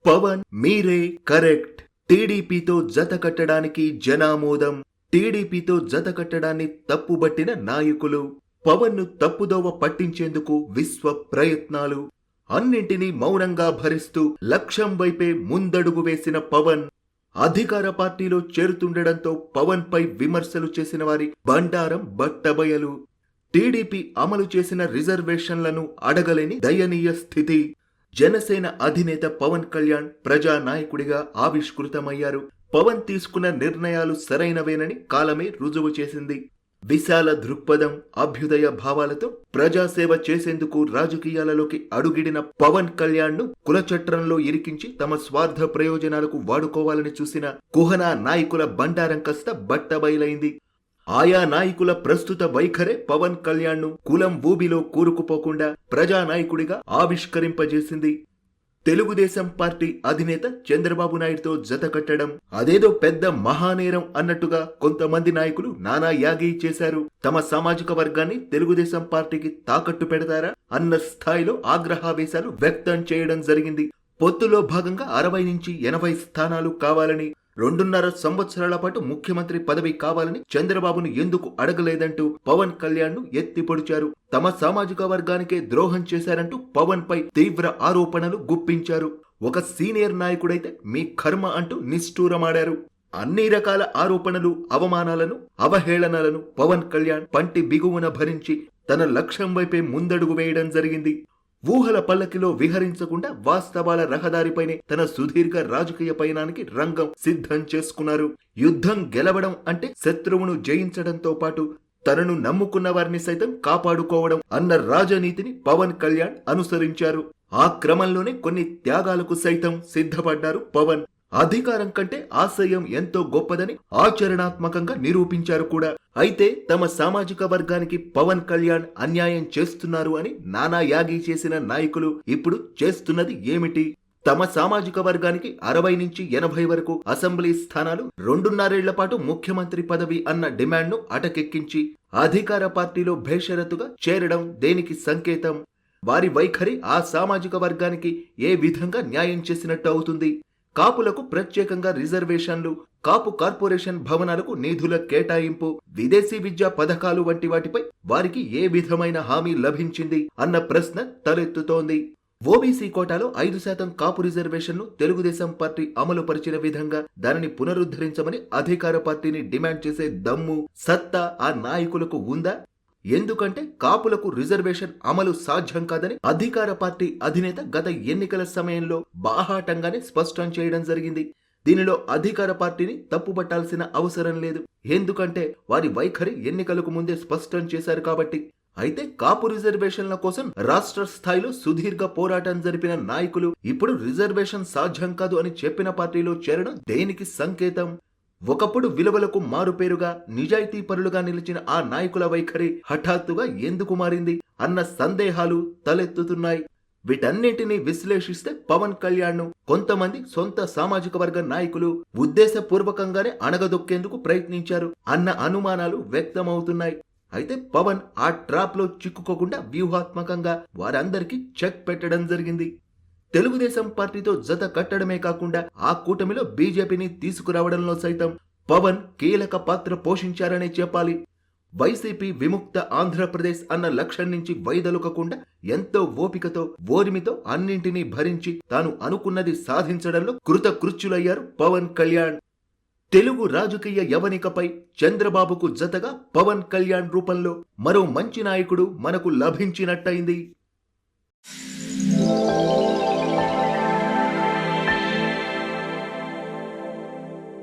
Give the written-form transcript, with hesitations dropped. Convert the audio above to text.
పవన్ మీరే కరెక్ట్. టీడీపీతో జత కట్టడానికి జనామోదం. టీడీపీతో జత కట్టడాన్ని తప్పుబట్టిన నాయకులు. పవన్ ను తప్పుదోవ పట్టించేందుకు విశ్వ ప్రయత్నాలు. అన్నింటినీ మౌనంగా భరిస్తూ లక్ష్యం వైపే ముందడుగు వేసిన పవన్ అధికార పార్టీలో చేరుతుండడంతో పవన్ పై విమర్శలు చేసిన వారి బండారం బట్టబయలు. టీడీపీ అమలు చేసిన రిజర్వేషన్లను అడగలేని దయనీయ స్థితి. జనసేన అధినేత పవన్ కళ్యాణ్ ప్రజానాయకుడిగా ఆవిష్కృతమయ్యారు. పవన్ తీసుకున్న నిర్ణయాలు సరైనవేనని కాలమే రుజువు చేసింది. విశాల దృక్పథం, అభ్యుదయ భావాలతో ప్రజాసేవ చేసేందుకు రాజకీయాలలోకి అడుగిడిన పవన్ కళ్యాణ్ ను కులచట్రంలో ఇరికించి తమ స్వార్థ ప్రయోజనాలకు వాడుకోవాలని చూసిన కుహనా నాయకుల బండారం కాస్త బట్టబయలైంది. ఆయా నాయకుల ప్రస్తుత వైఖరే పవన్ కళ్యాణ్ ను కులం ఊబిలో కూరుకుపోకుండా ప్రజానాయకుడిగా ఆవిష్కరింపజేసింది. తెలుగుదేశం పార్టీ అధినేత చంద్రబాబు నాయుడుతో జత కట్టడం అదేదో పెద్ద మహానేరం అన్నట్టుగా కొంతమంది నాయకులు నానా యాగి చేశారు. తమ సామాజిక వర్గాన్ని తెలుగుదేశం పార్టీకి తాకట్టు పెడతారా అన్న స్థాయిలో ఆగ్రహావేశాలు వ్యక్తం చేయడం జరిగింది. పొత్తులో భాగంగా 60 నుంచి 80 స్థానాలు కావాలని, 2.5 సంవత్సరాల పాటు ముఖ్యమంత్రి పదవి కావాలని చంద్రబాబును ఎందుకు అడగలేదంటూ పవన్ కళ్యాణ్ ను ఎత్తిపొడిచారు. తమ సామాజిక వర్గానికే ద్రోహం చేశారంటూ పవన్ పై తీవ్ర ఆరోపణలు గుప్పించారు. ఒక సీనియర్ నాయకుడైతే మీ కర్మ అంటూ నిష్ఠూరమాడారు. అన్ని రకాల ఆరోపణలు, అవమానాలను, అవహేళనలను పవన్ కళ్యాణ్ పంటి బిగువున భరించి తన లక్ష్యం వైపే ముందడుగు వేయడం జరిగింది. ఊహల పల్లకిలో విహరించకుండా వాస్తవాల రహదారిపైనే తన సుదీర్ఘ రాజకీయ పయనానికి రంగం సిద్ధం చేసుకున్నారు. యుద్ధం గెలవడం అంటే శత్రువును జయించడంతో పాటు తనను నమ్ముకున్న వారిని సైతం కాపాడుకోవడం అన్న రాజనీతిని పవన్ కళ్యాణ్ అనుసరించారు. ఆ క్రమంలోనే కొన్ని త్యాగాలకు సైతం సిద్ధపడ్డారు పవన్. అధికారం కంటే ఆశయం ఎంతో గొప్పదని ఆచరణాత్మకంగా నిరూపించారు కూడా. అయితే తమ సామాజిక వర్గానికి పవన్ కళ్యాణ్ అన్యాయం చేస్తున్నారు అని నానా యాగి చేసిన నాయకులు ఇప్పుడు చేస్తున్నది ఏమిటి? తమ సామాజిక వర్గానికి 60 నుంచి 80 వరకు అసెంబ్లీ స్థానాలు, 2.5 ఏళ్ల పాటు ముఖ్యమంత్రి పదవి అన్న డిమాండ్ను అటకెక్కించి అధికార పార్టీలో భేషరతుగా చేరడం దేనికి సంకేతం? వారి వైఖరి ఆ సామాజిక వర్గానికి ఏ విధంగా న్యాయం చేసినట్టు అవుతుంది? కాపులకు ప్రత్యేకంగా రిజర్వేషన్లు, కాపు కార్పొరేషన్ భవనాలకు నిధుల కేటాయింపు, విదేశీ విద్యా పథకాలు వంటి వాటిపై వారికి ఏ విధమైన హామీ లభించింది అన్న ప్రశ్న తలెత్తుతోంది. ఓబీసీ కోటాలో 5% కాపు రిజర్వేషన్ను తెలుగుదేశం పార్టీ అమలు పరిచిన విధంగా దానిని పునరుద్ధరించమని అధికార పార్టీని డిమాండ్ చేసే దమ్ము, సత్తా ఆ నాయకులకు ఉందా? ఎందుకంటే కాపులకు రిజర్వేషన్ అమలు సాధ్యం కాదని అధికార పార్టీ అధినేత గత ఎన్నికల సమయంలో బాహాటంగానే స్పష్టం చేయడం జరిగింది. దీనిలో అధికార పార్టీని తప్పుపట్టాల్సిన అవసరం లేదు. ఎందుకంటే వారి వైఖరి ఎన్నికలకు ముందే స్పష్టం చేశారు కాబట్టి. అయితే కాపు రిజర్వేషన్ల కోసం రాష్ట్ర స్థాయిలో సుదీర్ఘ పోరాటం జరిపిన నాయకులు ఇప్పుడు రిజర్వేషన్ సాధ్యం కాదు అని చెప్పిన పార్టీలో చేరడం దేనికి సంకేతం? ఒకప్పుడు విలువలకు మారుపేరుగా నిజాయితీ పరులుగా నిలిచిన ఆ నాయకుల వైఖరి హఠాత్తుగా ఎందుకు మారింది అన్న సందేహాలు తలెత్తుతున్నాయి. వీటన్నిటినీ విశ్లేషిస్తే పవన్ కళ్యాణ్ ను కొంతమంది సొంత సామాజిక వర్గ నాయకులు ఉద్దేశపూర్వకంగానే అణగదొక్కేందుకు ప్రయత్నించారు అన్న అనుమానాలు వ్యక్తమవుతున్నాయి. అయితే పవన్ ఆ ట్రాప్ లో చిక్కుకోకుండా వ్యూహాత్మకంగా వారందరికీ చెక్ పెట్టడం జరిగింది. తెలుగుదేశం పార్టీతో జత కట్టడమే కాకుండా ఆ కూటమిలో బీజేపీని తీసుకురావడంలో సైతం పవన్ కీలక పాత్ర పోషించారనే చెప్పాలి. వైసీపీ విముక్త ఆంధ్రప్రదేశ్ అన్న లక్ష్యం నుంచి వైదొలగకుండా ఎంతో ఓపికతో, ఓర్మితో అన్నింటినీ భరించి తాను అనుకున్నది సాధించడంలో కృతకృత్యులయ్యారు పవన్ కళ్యాణ్. తెలుగు రాజకీయ యవనికపై చంద్రబాబుకు జతగా పవన్ కళ్యాణ్ రూపంలో మరో మంచి నాయకుడు మనకు లభించినట్టయింది.